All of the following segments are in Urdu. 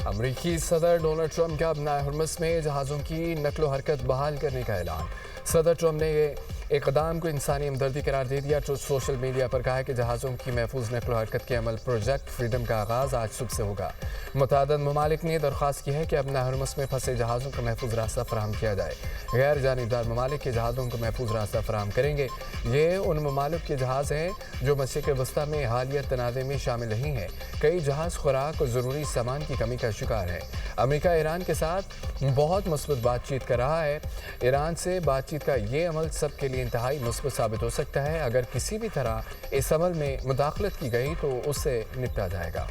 امریکی صدر ڈونلڈ ٹرمپ کا ابنائے ہرمس میں جہازوں کی نقل و حرکت بحال کرنے کا اعلان۔ صدر ٹرمپ نے اقدام کو انسانی ہمدردی قرار دے دیا۔ سوشل میڈیا پر کہا کہ جہازوں کی محفوظ نقل و حرکت کے عمل پروجیکٹ فریڈم کا آغاز آج صبح سے ہوگا۔ متعدد ممالک نے درخواست کی ہے کہ ابنائے ہرمس میں پھنسے جہازوں کو محفوظ راستہ فراہم کیا جائے۔ غیر جانبدار ممالک کے جہازوں کو محفوظ راستہ فراہم کریں گے۔ یہ ان ممالک کے جہاز ہیں جو مشرق وسطیٰ میں حالیہ تنازع میں شامل نہیں ہیں۔ کئی جہاز خوراک اور ضروری سامان کی کمی کا شکار ہیں۔ امریکہ ایران کے ساتھ بہت مثبت بات چیت کر رہا ہے۔ ایران سے بات چیت کا یہ عمل سب کے لیے انتہائی مثبت ثابت ہو سکتا ہے۔ اگر کسی بھی طرح اس عمل میں مداخلت کی گئی تو اس سے نپٹا جائے گا۔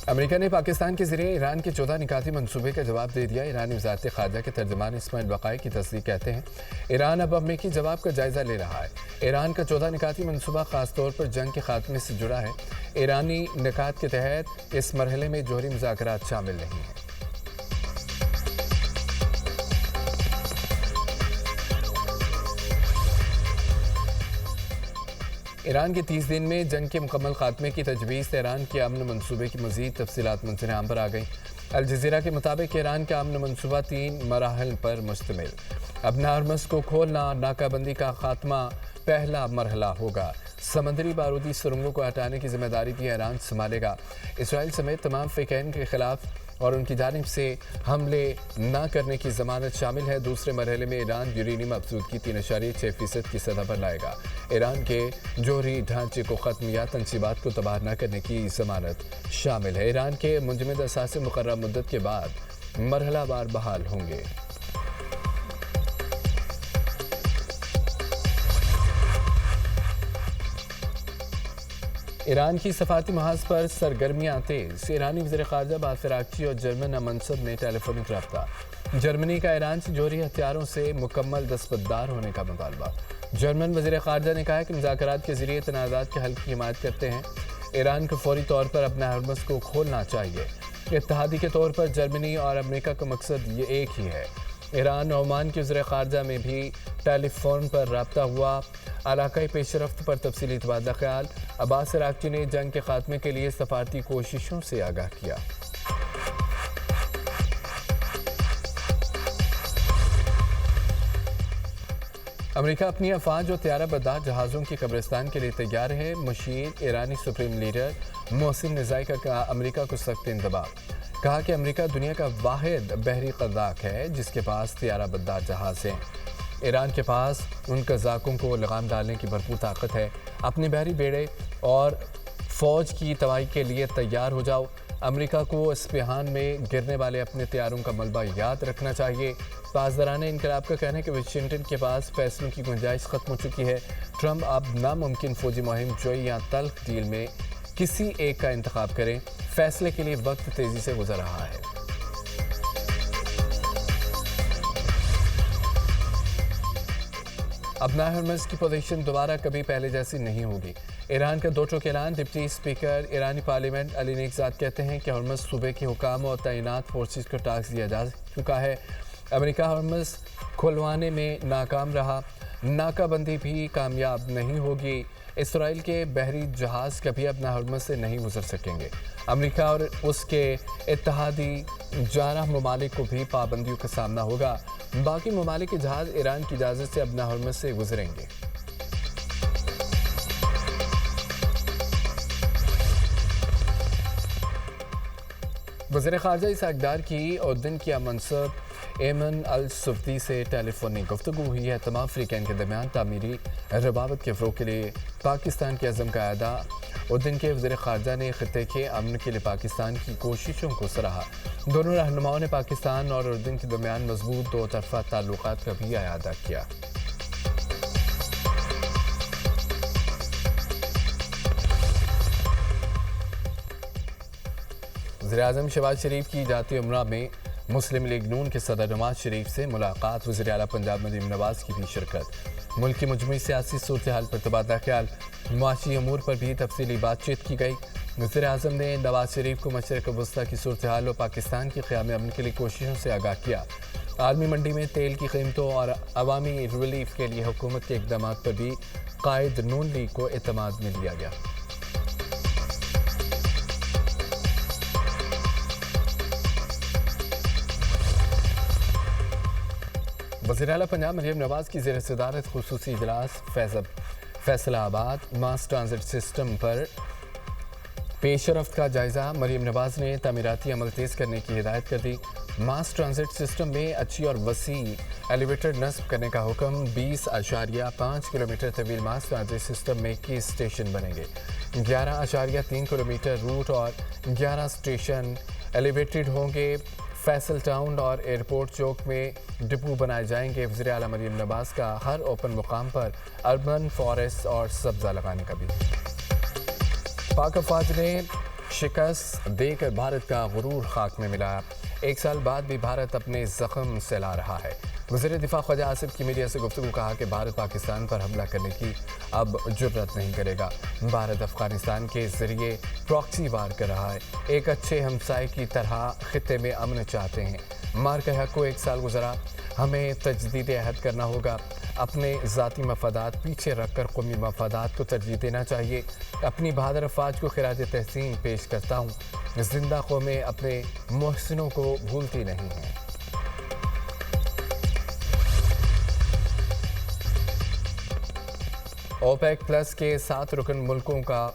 امریکہ نے پاکستان کے ذریعے ایران کے 14 نکاتی منصوبے کا جواب دے دیا۔ ایرانی وزارت خارجہ کے ترجمان اسماعیل بقائی کی تصدیق کہتے ہیں ایران اب امریکی جواب کا جائزہ لے رہا ہے۔ ایران کا 14 نکاتی منصوبہ خاص طور پر جنگ کے خاتمے سے جڑا ہے۔ ایرانی نکات کے تحت اس مرحلے میں جوہری مذاکرات شامل نہیں ہیں۔ ایران کے 30 دن میں جنگ کے مکمل خاتمے کی تجویز ایران کے امن منصوبے کی مزید تفصیلات منظر عام پر آ گئیں۔ الجزیرہ کے مطابق ایران کا امن منصوبہ 3 مراحل پر مشتمل۔ ابنائے ہرمس کو کھولنا اور ناکہ بندی کا خاتمہ پہلا مرحلہ ہوگا۔ سمندری بارودی سرنگوں کو ہٹانے کی ذمہ داری بھی ایران سنبھالے گا۔ اسرائیل سمیت تمام فریقین کے خلاف اور ان کی جانب سے حملے نہ کرنے کی ضمانت شامل ہے۔ دوسرے مرحلے میں ایران یورینیم افزودگی 3.6% کی سطح پر لائے گا۔ ایران کے جوہری ڈھانچے کو ختم یا تنصیبات کو تباہ نہ کرنے کی ضمانت شامل ہے۔ ایران کے منجمد اثاثے مقررہ مدت کے بعد مرحلہ وار بحال ہوں گے۔ ایران کی سفارتی محاذ پر سرگرمیاں تیز۔ ایرانی وزیر خارجہ باسل اراغچی اور جرمن منصب میں ٹیلی فونک رابطہ۔ جرمنی کا ایران سے جوہری ہتھیاروں سے مکمل دستبردار ہونے کا مطالبہ۔ جرمن وزیر خارجہ نے کہا کہ مذاکرات کے ذریعے تنازعات کے حل کی حمایت کرتے ہیں۔ ایران کو فوری طور پر ابنائے ہرمس کو کھولنا چاہیے۔ اتحادی کے طور پر جرمنی اور امریکہ کا مقصد یہ ایک ہی ہے۔ ایران اور عمان کے وزیر خارجہ میں بھی ٹیلی فون پر رابطہ ہوا۔ علاقائی پیش رفت پر تفصیلی تبادلہ خیال۔ عباس اراغچی نے جنگ کے خاتمے کے لیے سفارتی کوششوں سے آگاہ کیا۔ امریکہ اپنی افواج اور طیارہ بردار جہازوں کی قبرستان کے لیے تیار ہے۔ مشیر ایرانی سپریم لیڈر محسن نزائی کا کہا امریکہ کو سخت انتباہ۔ کہا کہ امریکہ دنیا کا واحد بحری قزاق ہے جس کے پاس طیارہ بردار جہاز ہیں۔ ایران کے پاس ان قزاقوں کو لگام ڈالنے کی بھرپور طاقت ہے۔ اپنے بحری بیڑے اور فوج کی تباہی کے لیے تیار ہو جاؤ۔ امریکہ کو اسپہان میں گرنے والے اپنے طیاروں کا ملبہ یاد رکھنا چاہیے۔ پاسداران انقلاب کا کہنا ہے کہ واشنگٹن کے پاس فیصلوں کی گنجائش ختم ہو چکی ہے۔ ٹرمپ اب ناممکن فوجی مہم جوئی یا تلخ ڈیل میں کسی ایک کا انتخاب کریں۔ فیصلے کے لیے وقت تیزی سے گزر رہا ہے۔ ابنائے ہرمس کی پوزیشن دوبارہ کبھی پہلے جیسی نہیں ہوگی۔ ایران کا 2 ٹوک اعلان۔ ڈپٹی اسپیکر ایرانی پارلیمنٹ علی نیکزاد کہتے ہیں کہ ہرمس صوبے کے حکام اور تعینات فورسز کو ٹاسک دیا جا چکا ہے۔ امریکہ ہرمس کھلوانے میں ناکام رہا۔ ناکہ بندی بھی کامیاب نہیں ہوگی۔ اسرائیل کے بحری جہاز کبھی اپنا ہرمس سے نہیں گزر سکیں گے۔ امریکہ اور اس کے اتحادی جارح ممالک کو بھی پابندیوں کا سامنا ہوگا۔ باقی ممالک کے جہاز ایران کی اجازت سے اپنا ہرمس سے گزریں گے۔ وزیر خارجہ اسحاق ڈار کی اردن کی منصب ایمن الصفدی سے ٹیلی فونک گفتگو ہوئی ہے۔ تمام فریقین کے درمیان تعمیری روابط کے فروغ کے لیے پاکستان کے عزم کا اعادہ۔ اردن کے وزیر خارجہ نے خطے کے امن کے لیے پاکستان کی کوششوں کو سراہا۔ دونوں رہنماؤں نے پاکستان اور اردن کے درمیان مضبوط 2 طرفہ تعلقات کا بھی اعادہ کیا۔ وزیراعظم شہباز شریف کی جاتی عمرہ میں مسلم لیگ نون کے صدر نواز شریف سے ملاقات۔ وزیر اعلیٰ پنجاب مریم نواز کی بھی شرکت۔ ملک کی مجموعی سیاسی صورتحال پر تبادلہ خیال۔ معاشی امور پر بھی تفصیلی بات چیت کی گئی۔ وزیر اعظم نے نواز شریف کو مشرق وسطیٰ کی صورتحال اور پاکستان کی قیام امن کے لیے کوششوں سے آگاہ کیا۔ عالمی منڈی میں تیل کی قیمتوں اور عوامی ریلیف کے لیے حکومت کے اقدامات پر بھی قائد نون لیگ کو اعتماد میں لیا گیا۔ وزیر اعلیٰ پنجاب مریم نواز کی زیر صدارت خصوصی اجلاس فیصلہ آباد ماس ٹرانزٹ سسٹم پر پیش رفت کا جائزہ۔ مریم نواز نے تعمیراتی عمل تیز کرنے کی ہدایت کر دی۔ ماس ٹرانزٹ سسٹم میں اچھی اور وسیع ایلیویٹر نصب کرنے کا حکم۔ 20.5 کلومیٹر طویل ماس ٹرانزٹ سسٹم میں 21 اسٹیشن بنیں گے۔ 11.3 کلومیٹر روٹ اور 11 اسٹیشن ایلیویٹڈ ہوں گے۔ فیصل ٹاؤن اور ایئرپورٹ چوک میں ڈپو بنائے جائیں گے۔ وزیر اعلیٰ مریم نواز کا ہر اوپن مقام پر اربن فارسٹ اور سبزہ لگانے کا بھی۔ پاک افواج نے شکست دے کر بھارت کا غرور خاک میں ملایا۔ 1 سال بعد بھی بھارت اپنے زخم سلا رہا ہے۔ وزیر دفاع خواجہ آصف کی میڈیا سے گفتگو کہا کہ بھارت پاکستان پر حملہ کرنے کی اب جرأت نہیں کرے گا۔ بھارت افغانستان کے ذریعے پراکسی وار کر رہا ہے۔ ایک اچھے ہمسائے کی طرح خطے میں امن چاہتے ہیں۔ مار کے حق کو 1 سال گزرا، ہمیں تجدید عہد کرنا ہوگا۔ اپنے ذاتی مفادات پیچھے رکھ کر قومی مفادات کو ترجیح دینا چاہیے۔ اپنی بہادر افواج کو خراج تحسین پیش کرتا ہوں۔ زندہ قومیں اپنے محسنوں کو بھولتی نہیں ہیں۔ اوپیک پلس کے 7 رکن ملکوں کا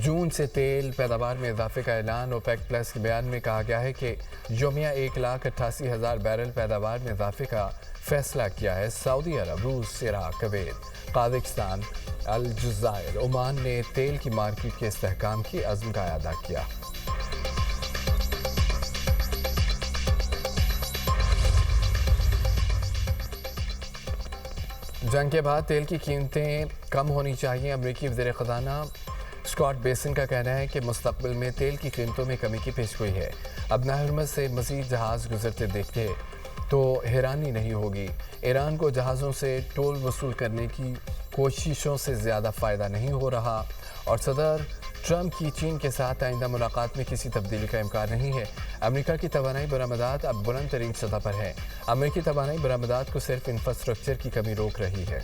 جون سے تیل پیداوار میں اضافے کا اعلان۔ اوپیک پلس کے بیان میں کہا گیا ہے کہ یومیہ 1,88,000 بیرل پیداوار میں اضافے کا فیصلہ کیا ہے۔ سعودی عرب، روس، عراق، کویت، قازقستان، الجزائر، عمان نے تیل کی مارکیٹ کے استحکام کی عزم کا اعادہ کیا۔ جنگ کے بعد تیل کی قیمتیں کم ہونی چاہیے۔ امریکی وزیر خزانہ اسکاٹ بیسن کا کہنا ہے کہ مستقبل میں تیل کی قیمتوں میں کمی کی پیشگوئی ہے۔ اب نہر ہرمز سے مزید جہاز گزرتے دیکھتے تو حیرانی نہیں ہوگی۔ ایران کو جہازوں سے ٹول وصول کرنے کی کوششوں سے زیادہ فائدہ نہیں ہو رہا، اور صدر ٹرمپ کی چین کے ساتھ آئندہ ملاقات میں کسی تبدیلی کا امکان نہیں ہے۔ امریکہ کی توانائی برآمدات اب بلند ترین سطح پر ہے۔ امریکی توانائی برآمدات کو صرف انفراسٹرکچر کی کمی روک رہی ہے۔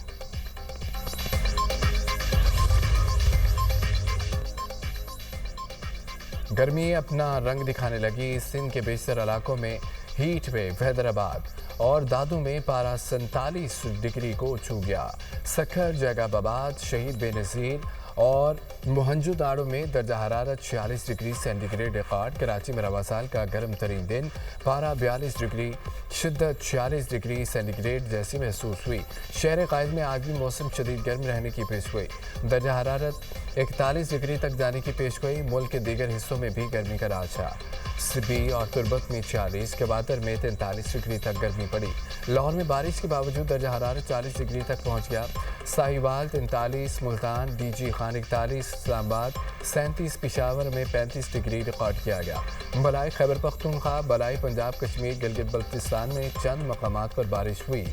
گرمی اپنا رنگ دکھانے لگی۔ سندھ کے بیشتر علاقوں میں ہیٹ ویو۔ حیدرآباد اور دادو میں پارہ 47 ڈگری کو چھو گیا۔ سکھر، جیگاب آباد، شہید بے نظیر اور موہنجو داڑو میں درجہ حرارت 46 degree centigrade record. Karachi میں رواں سال کا گرم ترین دن، پارہ 42 ڈگری، شدت 46 ڈگری سینٹی گریڈ جیسی محسوس ہوئی۔ شہر قائد میں آج بھی موسم شدید گرم رہنے کی پیشگوئی۔ درجہ حرارت 41 ڈگری تک جانے کی پیشگوئی۔ ملک کے دیگر حصوں میں بھی گرمی کا راج ہے۔ سبی اور تربت میں 46، کوادر میں 43 ڈگری تک گرمی پڑی۔ لاہور میں بارش کے باوجود درجہ حرارت 40 ڈگری تک پہنچ گیا۔ ساہیوال 43، ملتان، ڈی جی خان 41، اسلام آباد 37، پشاور میں 35 ڈگری ریکارڈ کیا گیا۔ بلائی خیبر پختونخوا، بلائی پنجاب، کشمیر، گلگت بلتستان میں چند مقامات پر بارش ہوئی۔